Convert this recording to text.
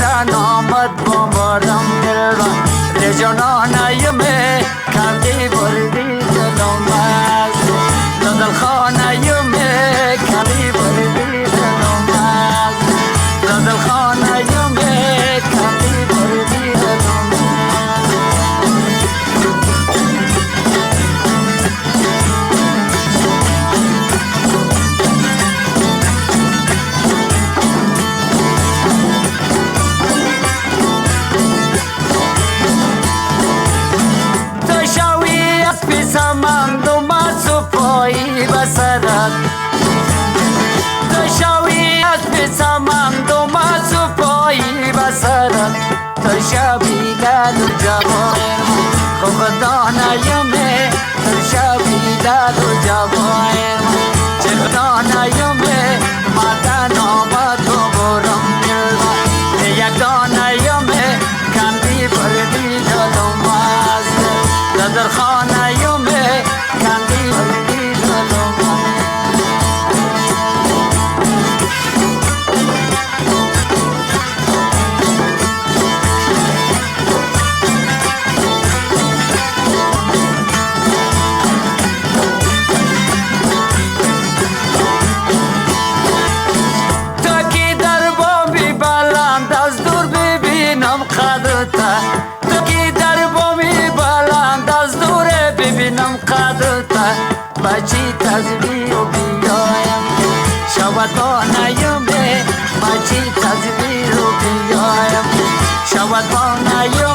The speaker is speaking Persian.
مادن آمد بامارم دل را رجانانه می کندی بردی دلم از دل خانه می کندی بردی دلم از دل خانه می کندی بردی دلم شبیلال جوایم خودانایم شبیلال جوایم چخدانایم مادن آمد برم دل یکانایم کندی بردی دلم از در خانایم کندی بردی دلم بچی تزویر و بیایم شود با نیم